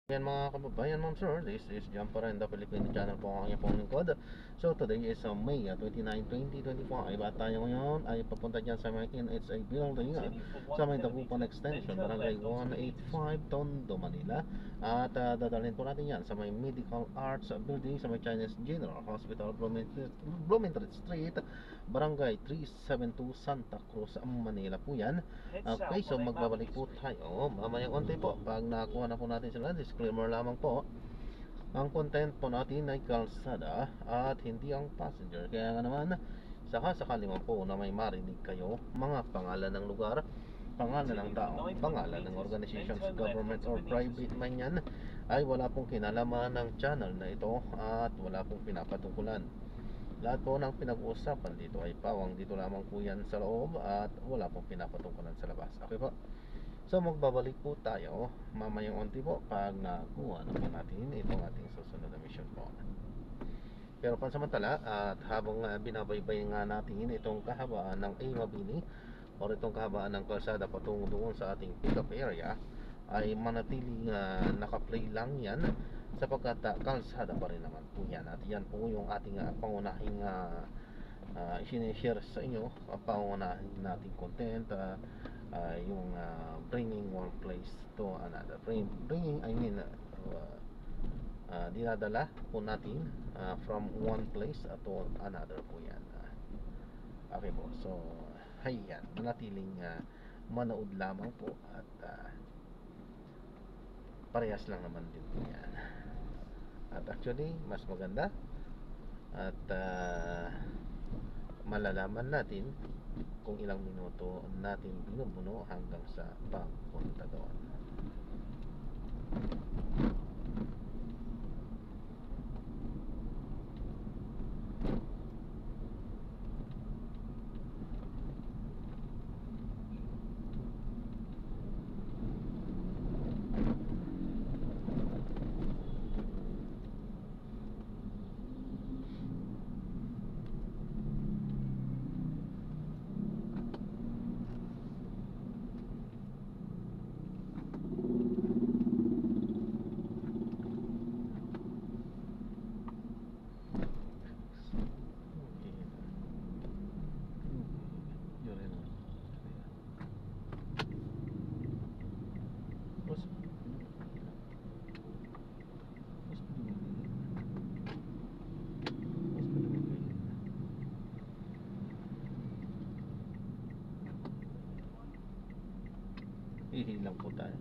Yan mga kababayan, ma'am sir, this is Jump pa rin, the Filipino channel po ang aking pong lingkod. So today is May 29, 2024. Ay ba tayo ngayon ay papunta dyan sa may NHA building sa may Dagupan Extension, Barangay 185, Tondo, Manila. At dadalhin po natin yan sa may Medical Arts Building sa may Chinese General Hospital, Blumentritt Street, Barangay 372, Santa Cruz, Manila po yan. Okay, so magbabalik po tayo mamayang onti po. Pag nakuha na po natin sila, disclaimer lamang po, ang content po natin ay kalsada at hindi ang passenger. Kaya nga naman, sakali man po na may marinig kayo mga pangalan ng lugar, pangalan ng tao, pangalan ng organizations, government or private man yan, ay wala pong kinalaman ng channel na ito at wala pong pinapatungkulan. Lahat po ng pinag-uusapan dito ay pawang dito lamang po yan sa loob at wala pong pinapatungkulan sa labas. Okay po? So magbabalik po tayo mamayang onti po pag nakuha na po natin itong ating susunod na mission po. Pero pansamantala at habang binabaybay nga natin itong kahabaan ng A Mabini o itong kahabaan ng kalsada patungo doon sa ating pick-up area, ay manatiling naka-play lang yan sapagkat kalsada pa rin naman po yan. At yan po yung ating pangunahing isinishare sa inyo, pangunahing nating content, yung bringing one place to another. Bringing, I mean, dinadala po natin from one place to another po yan. Okay po, so ayan, manatiling manood lamang po at parehas lang naman din po yan. At actually, mas maganda at malalaman natin kung ilang minuto natin binubuno hanggang sa pagpunta doon. Ihilang po tayo.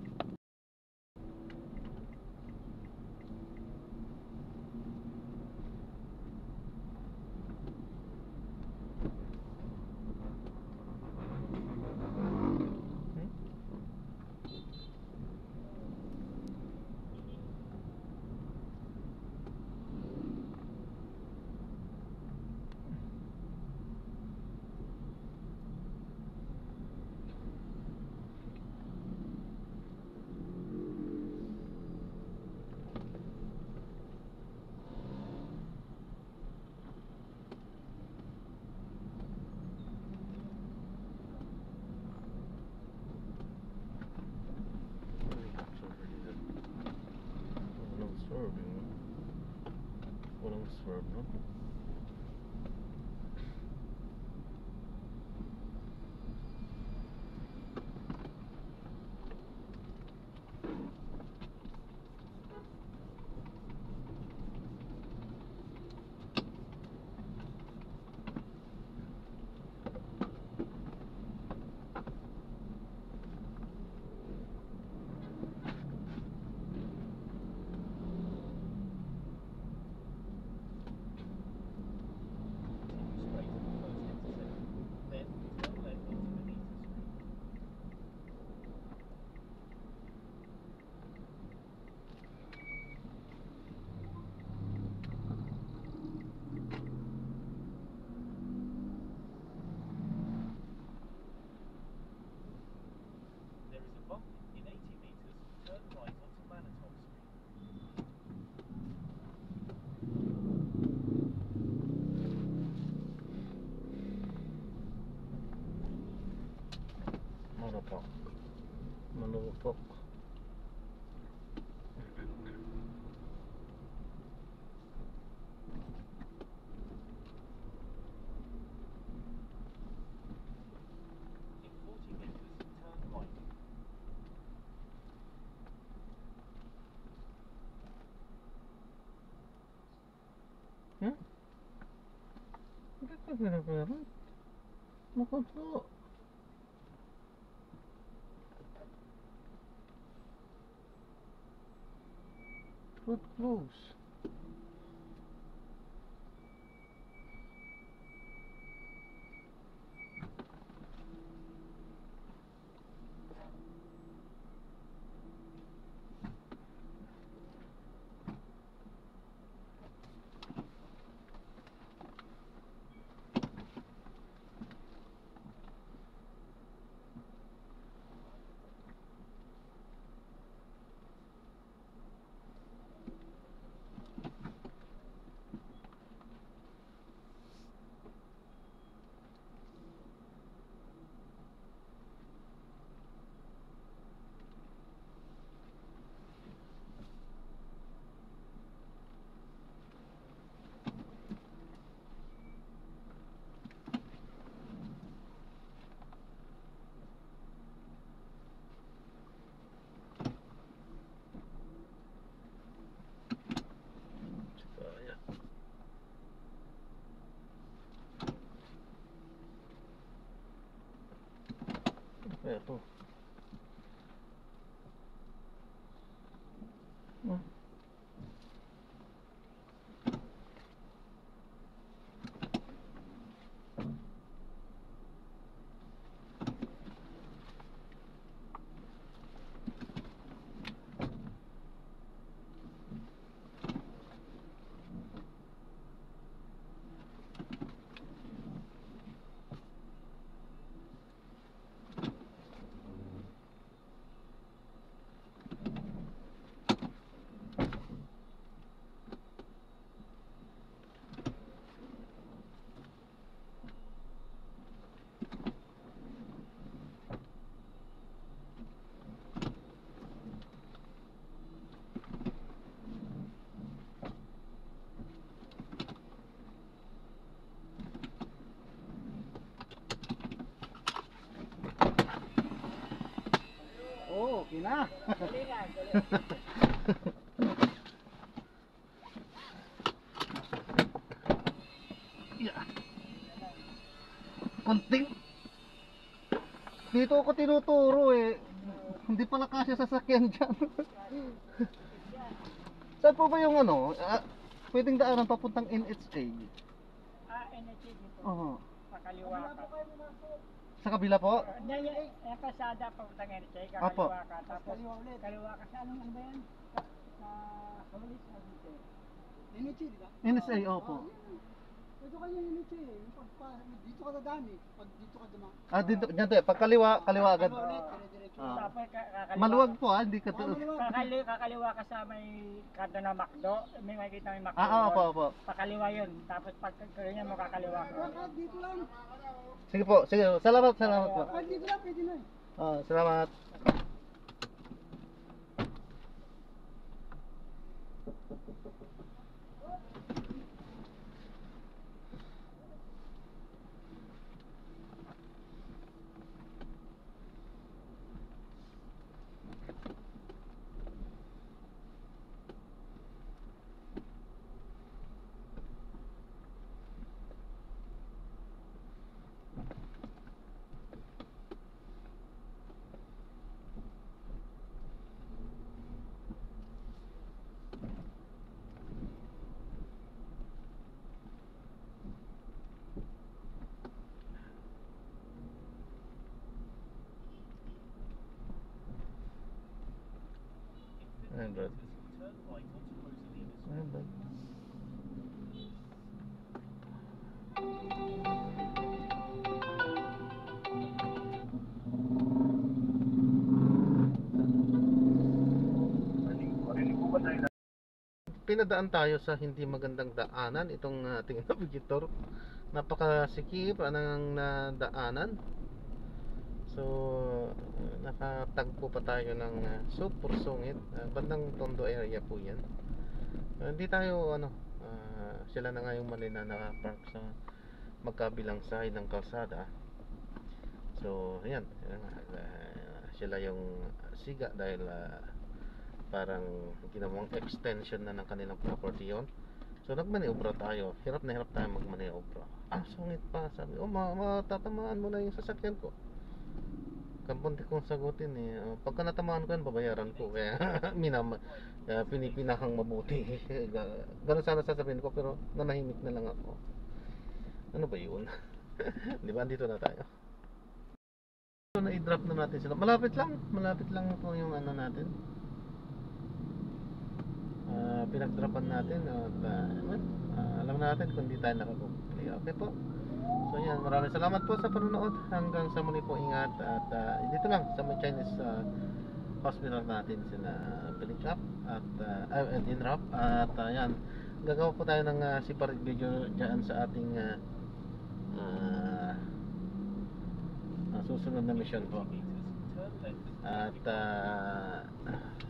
Walang swerve, no? Ay, pera-pera. Naku po. Fruit close. Ito. Oh, okay na. Yeah. Konting. Dito ako tinuturo eh. Hindi pala kasya sasakyan dyan. Saan po ba yung ano? Pwedeng daanan papuntang NHA? NHA dito. Oo. Pakaliwa ka. Sa kabila po? Hindi, yung kasada papuntang NHA, Opo. kakaliwa ka. Tapos kaliwa ka sa anong ano ba yan? Sa Kawalis na dito. NHA, di ba? NHA, opo. Ito kayo yung NHA. Dito ka dadami. Pag dito ka dama. Dito, dyan tayo. Pag kaliwa agad. Dire-diretso. Tapos kakaliwa. Maluwag po hindi ka Kakaliwa ka sa may kanto na McDo. May makikita may McDo. opo, doon. opo. Pakaliwa yun. Tapos pag kanya mo kakaliwa ka. Kahit dito lang. Sige po, sige. Salamat po. Kahit dito lang, pwede na eh. Salamat. Ayan, Brad. Ayan, Brad. Pinadaan tayo sa hindi magandang daanan itong ating navigator. Napakasikip ng daanan. So nakatagpo pa tayo ng super sungit, bandang Tondo area po yan. Hindi tayo sila na nga yung mali na nakapark sa magkabilang side ng kalsada. So ayan, sila yung siga dahil parang ginawang extension na ng kanilang property yon. So nagmaniobra tayo. Hirap na hirap tayo magmaniobra. Sungit pa. Sabi, matatamaan mo na yung sasakyan ko. Kapunti kong sagutin eh. Pagka natamaan ko yan, babayaran ko. Kaya pinipinahang mabuti. Ganun sana sasabihin ko, pero nanahimik na lang ako. Ano ba yun? Di ba? Andito na tayo. So, na-drop na natin sila. Malapit lang po yung ano natin. Pinag-dropan natin at alam natin kung di tayo nakakomplete. Okay po. So yan, maraming salamat po sa panonood. Hanggang sa muli po, ingat. At dito lang sa may Chinese hospital natin sila Pilichap at Dinrap. At yan, gagawa po tayo ng separate video dyan sa ating susunod na mission po. At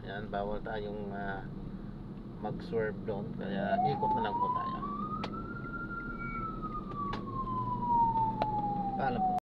yan, bawal tayong mag-swerve doon, kaya ikot na lang po tayo. Paalam po.